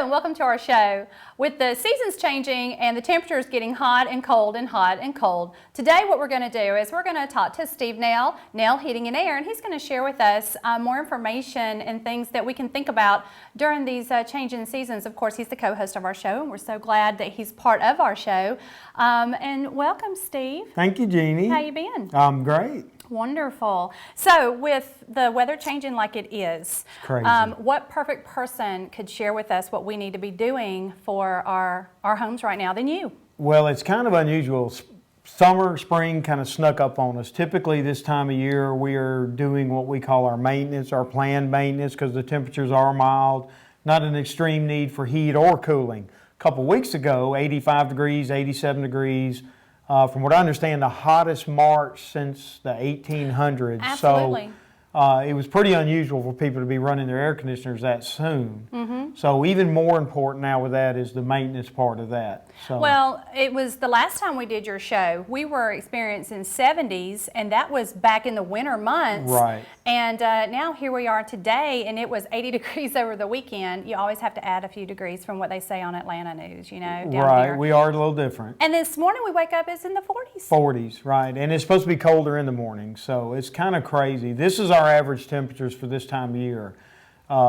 and welcome to our show. With the seasons changing and the temperatures getting hot and cold and hot and cold, today what we're going to do is we're going to talk to Steve Nell Heating and Air, and he's going to share with us more information and things that we can think about during these changing seasons. Of course, he's the co-host of our show, and we're so glad that he's part of our show. And welcome, Steve. Thank you, Jeannie. How you been? I'm great. Wonderful. So with the weather changing like it is, crazy. What perfect person could share with us what we need to be doing for our homes right now than you? Well, it's kind of unusual. Summer, spring kind of snuck up on us. Typically this time of year we are doing what we call our maintenance, our planned maintenance, because the temperatures are mild, not an extreme need for heat or cooling. A couple weeks ago, 85 degrees, 87 degrees. From what I understand, the hottest March since the 1800s. Absolutely. So it was pretty unusual for people to be running their air conditioners that soon. Mm-hmm. So even more important now with that is the maintenance part of that. So. Well, it was the last time we did your show, we were experiencing 70s, and that was back in the winter months. Right. And now here we are today, and it was 80 degrees over the weekend. You always have to add a few degrees from what they say on Atlanta News, you know, down right, here. We are a little different. And this morning we wake up, it's in the 40s. 40s, right. And it's supposed to be colder in the morning, so it's kind of crazy. This is our average temperatures for this time of year.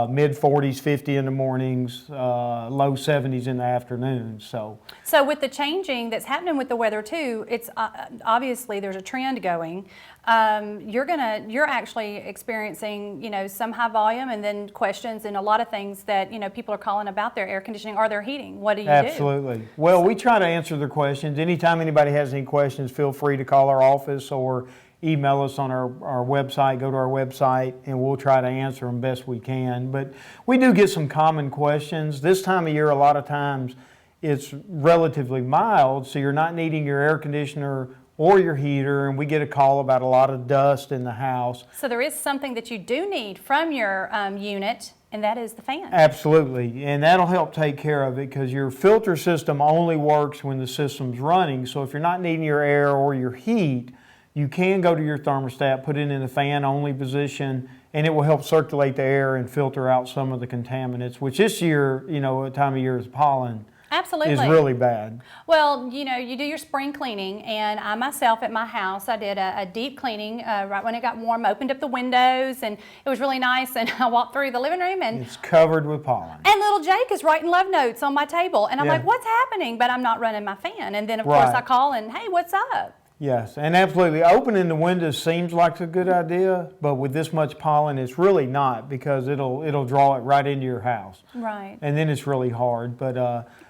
Mid 40s, 50 in the mornings, low 70s in the afternoons. So with the changing that's happening with the weather too, it's obviously there's a trend going. You're actually experiencing, you know, some high volume and then questions and a lot of things that, you know, people are calling about their air conditioning or their heating. What do you do? Absolutely. Well, we try to answer their questions. Anytime anybody has any questions, feel free to call our office or email us on our website, go to our website, and we'll try to answer them best we can. But we do get some common questions. This time of year, a lot of times, it's relatively mild, so you're not needing your air conditioner or your heater, and we get a call about a lot of dust in the house. So there is something that you do need from your unit, and that is the fan. Absolutely, and that'll help take care of it because your filter system only works when the system's running. So if you're not needing your air or your heat, you can go to your thermostat, put it in the fan-only position, and it will help circulate the air and filter out some of the contaminants, which this year, you know, time of year is pollen. Absolutely. Is really bad. Well, you know, you do your spring cleaning, and I myself at my house, I did a deep cleaning right when it got warm, opened up the windows, and it was really nice, and I walked through the living room, and it's covered with pollen. And little Jake is writing love notes on my table, and I'm Yeah. like, what's happening? But I'm not running my fan, and then of course I call and, hey, what's up? Yes, and absolutely. Opening the windows seems like a good idea, but with this much pollen, it's really not because it'll draw it right into your house. Right. And then it's really hard. But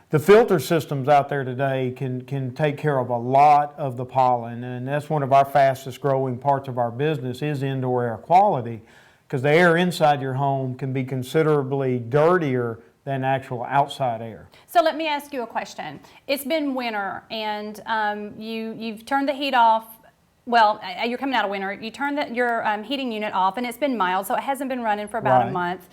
the filter systems out there today can take care of a lot of the pollen, and that's one of our fastest growing parts of our business is indoor air quality, because the air inside your home can be considerably dirtier than actual outside air. So let me ask you a question. It's been winter, and you've turned the heat off. Well, you're coming out of winter. You turned your heating unit off, and it's been mild, so it hasn't been running for about a month.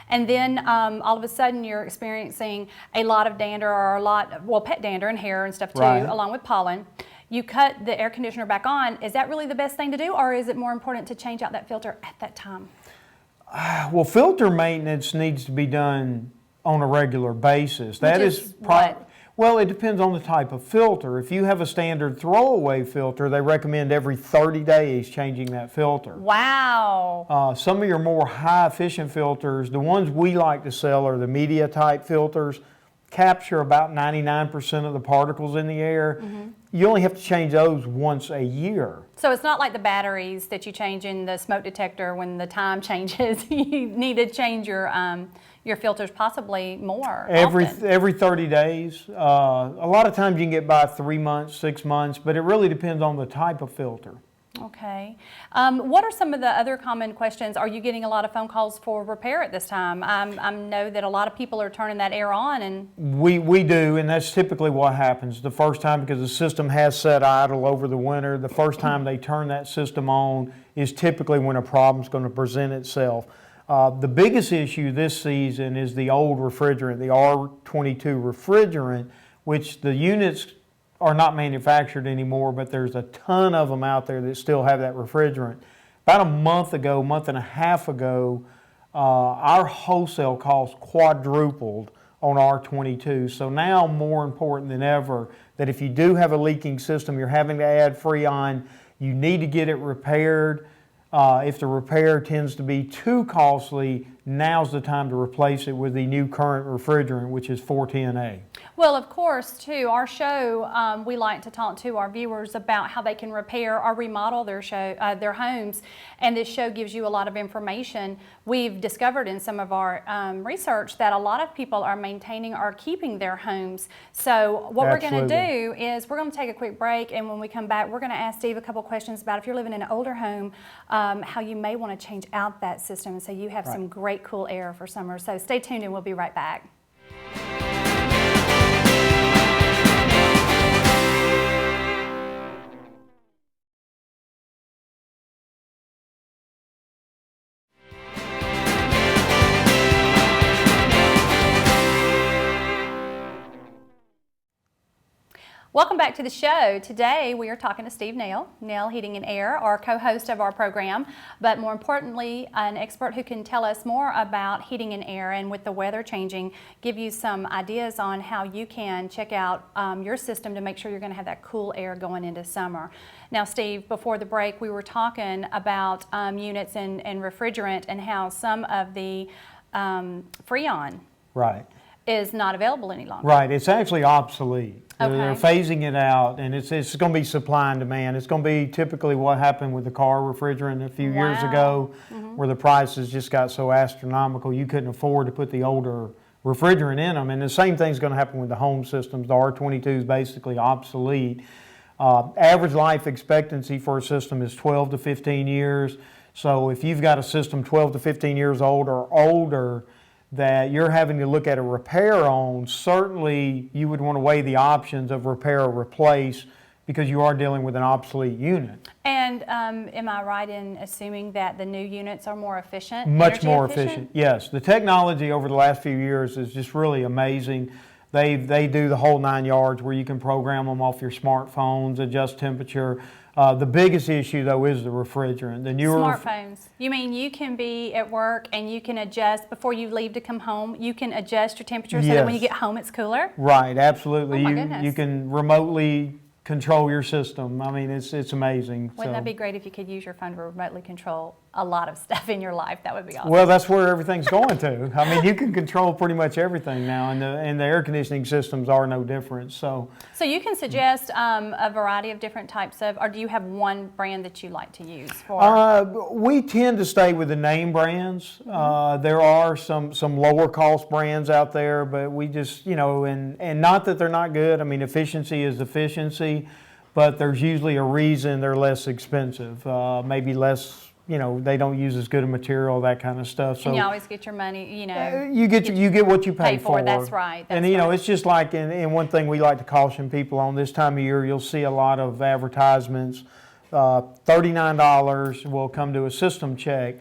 And then all of a sudden, you're experiencing a lot of dander or pet dander and hair and stuff too, along with pollen. You cut the air conditioner back on. Is that really the best thing to do, or is it more important to change out that filter at that time? Well, filter maintenance needs to be done on a regular basis. That is what? Well, it depends on the type of filter. If you have a standard throwaway filter, they recommend every 30 days changing that filter. Wow. Some of your more high efficient filters, the ones we like to sell are the media type filters, capture about 99% of the particles in the air. Mm-hmm. You only have to change those once a year. So it's not like the batteries that you change in the smoke detector when the time changes. You need to change your filters possibly more often. Every 30 days. A lot of times you can get by 3 months, 6 months, but it really depends on the type of filter. Okay. What are some of the other common questions? Are you getting a lot of phone calls for repair at this time? I know that a lot of people are turning that air on, and we do, and that's typically what happens the first time, because the system has sat idle over the winter. The first time they turn that system on is typically when a problem's going to present itself. The biggest issue this season is the old refrigerant, the R22 refrigerant, which the units are not manufactured anymore, but there's a ton of them out there that still have that refrigerant. About a month and a half ago, our wholesale costs quadrupled on R22. So now more important than ever that if you do have a leaking system, you're having to add Freon, you need to get it repaired. If the repair tends to be too costly, now's the time to replace it with the new current refrigerant, which is 410A. Well, of course, too, our show, we like to talk to our viewers about how they can repair or remodel their homes, and this show gives you a lot of information. We've discovered in some of our research that a lot of people are maintaining or keeping their homes. So what we're going to do is we're going to take a quick break, and when we come back, we're going to ask Steve a couple questions about if you're living in an older home, how you may want to change out that system, and so you have some great cool air for summer. So stay tuned, and we'll be right back. Welcome back to the show. Today we are talking to Steve Nail, Nail Heating and Air, our co-host of our program, but more importantly, an expert who can tell us more about heating and air, and with the weather changing, give you some ideas on how you can check out your system to make sure you're going to have that cool air going into summer. Now, Steve, before the break, we were talking about units and refrigerant and how some of the Freon is not available any longer. Right, it's actually obsolete. Okay. They're phasing it out, and it's going to be supply and demand. It's going to be typically what happened with the car refrigerant a few years ago, where the prices just got so astronomical you couldn't afford to put the older refrigerant in them. And the same thing's going to happen with the home systems. The R22 is basically obsolete. Average life expectancy for a system is 12 to 15 years. So if you've got a system 12 to 15 years old or older that you're having to look at a repair on, certainly you would want to weigh the options of repair or replace, because you are dealing with an obsolete unit. And am I right in assuming that the new units are more efficient? Much more efficient, yes. The technology over the last few years is just really amazing. They do the whole 9 yards where you can program them off your smartphones, adjust temperature. The biggest issue, though, is the refrigerant. The newer smartphones. You mean you can be at work and you can adjust before you leave to come home? You can adjust your temperature so that when you get home it's cooler? Right, absolutely. Oh my goodness. You can remotely control your system. I mean, it's amazing. Wouldn't that be great if you could use your phone to remotely control a lot of stuff in your life? That would be awesome. Well, that's where everything's going to. I mean, you can control pretty much everything now, and the air conditioning systems are no different. So you can suggest a variety of different types of, or do you have one brand that you like to use for? We tend to stay with the name brands. There are some lower cost brands out there, but we just, and not that they're not good. I mean, efficiency is efficiency, but there's usually a reason they're less expensive, maybe less. They don't use as good a material, that kind of stuff. So and you always get your money, you get what you pay for. That's right. And it's just like, and one thing we like to caution people on this time of year, you'll see a lot of advertisements. $39 will come to a system check.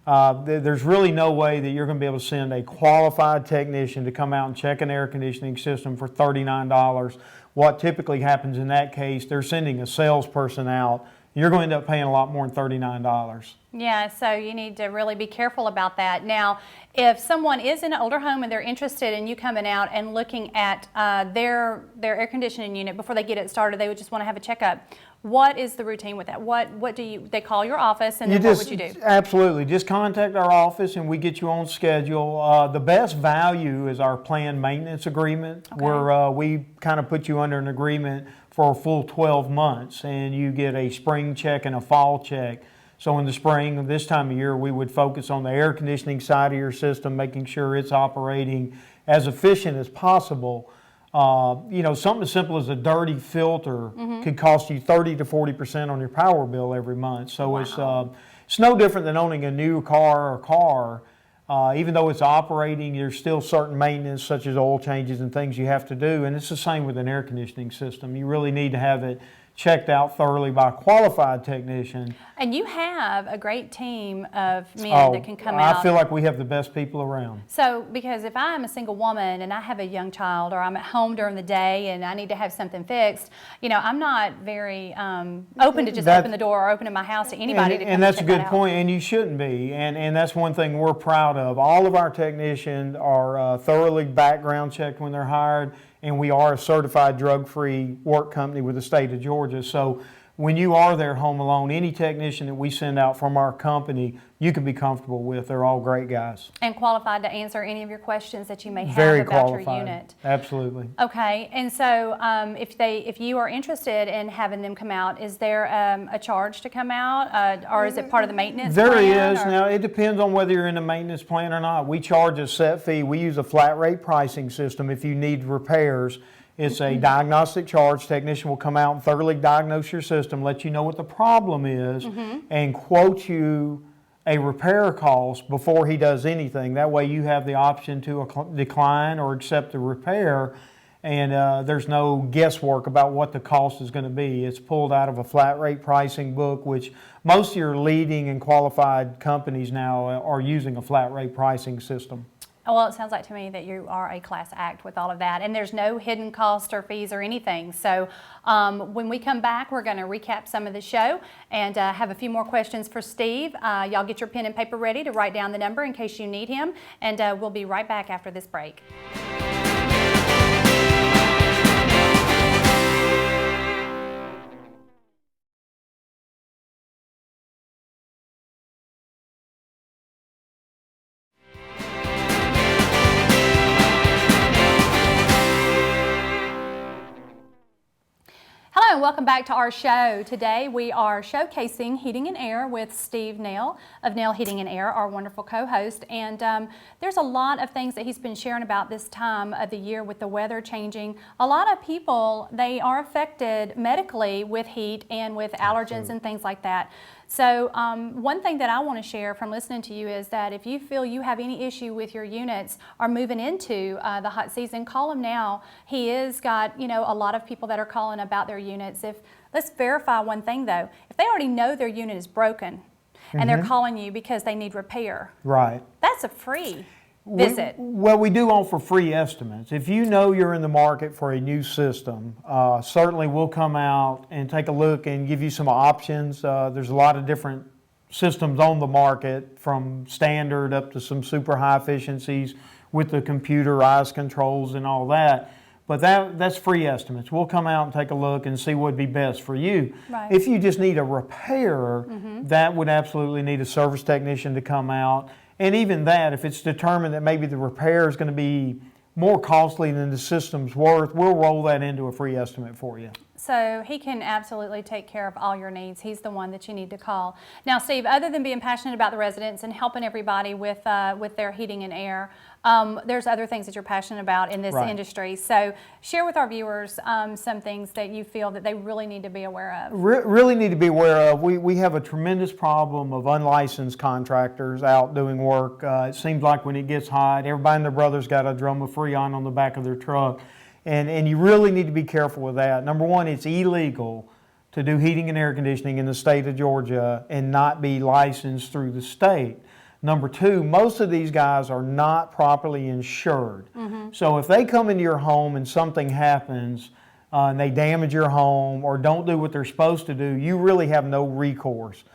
There's really no way that you're going to be able to send a qualified technician to come out and check an air conditioning system for $39. What typically happens in that case, they're sending a salesperson out. You're going to end up paying a lot more than $39. Yeah, so you need to really be careful about that. Now, if someone is in an older home and they're interested in you coming out and looking at their air conditioning unit before they get it started, they would just want to have a checkup. What is the routine with that? What do they call your office, and then what would you do? Absolutely. Just contact our office and we get you on schedule. The best value is our planned maintenance agreement, where we kind of put you under an agreement for a full 12 months, and you get a spring check and a fall check. So in the spring, this time of year, we would focus on the air conditioning side of your system, making sure it's operating as efficient as possible. Something as simple as a dirty filter could cost you 30 to 40% on your power bill every month. So it's no different than owning a new car or car. Even though it's operating, there's still certain maintenance such as oil changes and things you have to do, and it's the same with an air conditioning system. You really need to have it checked out thoroughly by a qualified technician. And you have a great team of men that can come out. I feel like we have the best people around. So, because if I'm a single woman and I have a young child, or I'm at home during the day and I need to have something fixed, you know, I'm not very open to just open the door or opening my house to anybody to come and that's a check good that out. point, and you shouldn't be. And that's one thing we're proud of. All of our technicians are thoroughly background checked when they're hired, and we are a certified drug-free work company with the state of Georgia. So when you are there home alone, any technician that we send out from our company, you can be comfortable with. They're all great guys. And qualified to answer any of your questions that you may have Very about qualified. your unit. Absolutely. Okay, and so if you are interested in having them come out, is there a charge to come out, or is it part of the maintenance There plan? is. Now, it depends on whether you're in the maintenance plan or not. We charge a set fee. We use a flat rate pricing system if you need repairs. It's a diagnostic charge. Technician will come out and thoroughly diagnose your system, let you know what the problem is, and quote you a repair cost before he does anything. That way you have the option to decline or accept the repair, and there's no guesswork about what the cost is going to be. It's pulled out of a flat rate pricing book, which most of your leading and qualified companies now are using a flat rate pricing system. Well, it sounds like to me that you are a class act with all of that, and there's no hidden cost or fees or anything. So when we come back, we're going to recap some of the show and have a few more questions for Steve. Y'all get your pen and paper ready to write down the number in case you need him, and we'll be right back after this break. Hello and welcome back to our show. Today we are showcasing Heating and Air with Steve Nail of Nail Heating and Air, our wonderful co-host. And there's a lot of things that he's been sharing about this time of the year with the weather changing. A lot of people, they are affected medically with heat and with allergens and things like that. So one thing that I want to share from listening to you is that if you feel you have any issue with your units or moving into the hot season, call him now. He has got, you know, a lot of people that are calling about their units. Let's verify one thing though. If they already know their unit is broken and they're calling you because they need repair, right? That's a free visit. We do offer free estimates. If you know you're in the market for a new system, certainly we'll come out and take a look and give you some options. There's a lot of different systems on the market, from standard up to some super high efficiencies with the computerized controls and all that. But that's free estimates. We'll come out and take a look and see what would be best for you. Right. If you just need a repair, that would absolutely need a service technician to come out. And even that, if it's determined that maybe the repair is going to be more costly than the system's worth, we'll roll that into a free estimate for you. So he can absolutely take care of all your needs. He's the one that you need to call. Now, Steve, other than being passionate about the residents and helping everybody with their heating and air, there's other things that you're passionate about in this industry. So share with our viewers some things that you feel that they really need to be aware of. Really need to be aware of. We have a tremendous problem of unlicensed contractors out doing work. It seems like when it gets hot, everybody and their brother's got a drum of Freon on the back of their truck. And you really need to be careful with that. Number one, it's illegal to do heating and air conditioning in the state of Georgia and not be licensed through the state. Number two, most of these guys are not properly insured. So if they come into your home and something happens and they damage your home or don't do what they're supposed to do, you really have no recourse.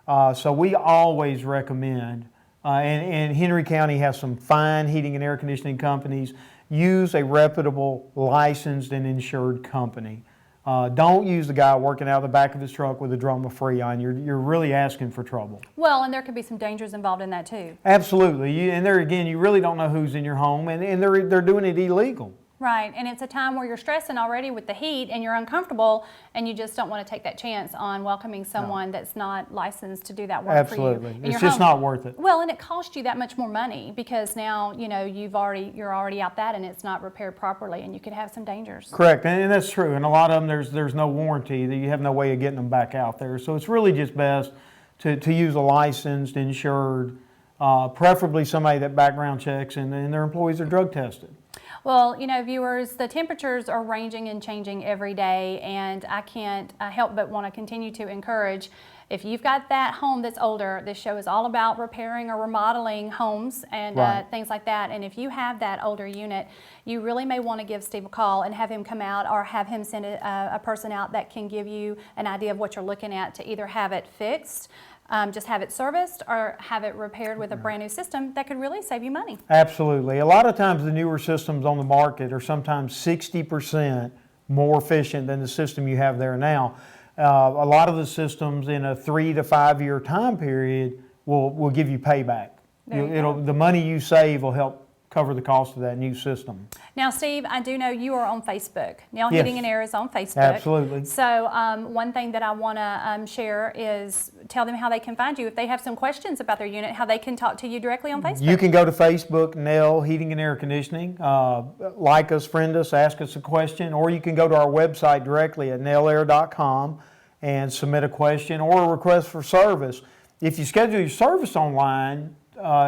So we always recommend, and Henry County has some fine heating and air conditioning companies, use a reputable, licensed, and insured company. Don't use the guy working out of the back of his truck with a drum of Freon. You're really asking for trouble. Well, and there could be some dangers involved in that too. Absolutely. And there again, you really don't know who's in your home, and they're doing it illegal. Right, and it's a time where you're stressing already with the heat and you're uncomfortable and you just don't want to take that chance on welcoming someone that's not licensed to do that work for you. Absolutely. It's just not worth it. Well, and it costs you that much more money because now, you know, you're already out that and it's not repaired properly and you could have some dangers. Correct, and that's true. And a lot of them, there's no warranty. That you have no way of getting them back out there. So it's really just best to use a licensed, insured preferably somebody that background checks and their employees are drug tested. Well, you know, viewers, the temperatures are ranging and changing every day, and I can't help but want to continue to encourage, if you've got that home that's older, this show is all about repairing or remodeling homes and Right. things like that. And if you have that older unit, you really may want to give Steve a call and have him come out, or have him send a person out that can give you an idea of what you're looking at to either have it fixed, just have it serviced, or have it repaired with a brand new system that could really save you money. Absolutely. A lot of times the newer systems on the market are sometimes 60% more efficient than the system you have there now. A lot of the systems in a 3 to 5 year time period will give you payback. There you go. The money you save will help cover the cost of that new system. Now, Steve, I do know you are on Facebook. Nail Yes. Heating and Air is on Facebook. Absolutely. So one thing that I want to share is tell them how they can find you. If they have some questions about their unit, how they can talk to you directly on Facebook. You can go to Facebook, Nell Heating and Air Conditioning, like us, friend us, ask us a question, or you can go to our website directly at nellair.com and submit a question or a request for service. If you schedule your service online,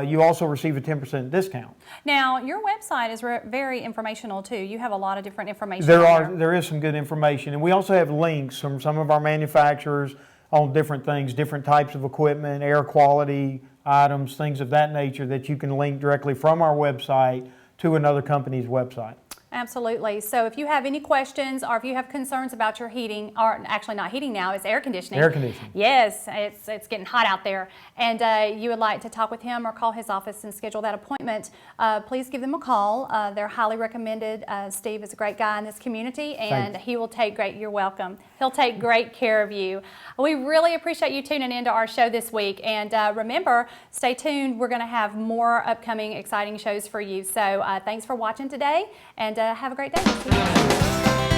you also receive a 10% discount. Now, your website is very informational too. You have a lot of different information on There is some good information, and we also have links from some of our manufacturers on different things, different types of equipment, air quality items, things of that nature that you can link directly from our website to another company's website. Absolutely. So if you have any questions, or if you have concerns about your heating, or actually not heating now, it's air conditioning. Air conditioning. Yes, it's getting hot out there, and you would like to talk with him or call his office and schedule that appointment, please give them a call. They're highly recommended. Steve is a great guy in this community, and he will take you're welcome. He'll take great care of you. We really appreciate you tuning into our show this week, and remember, stay tuned. We're going to have more upcoming exciting shows for you. So thanks for watching today, and have a great day.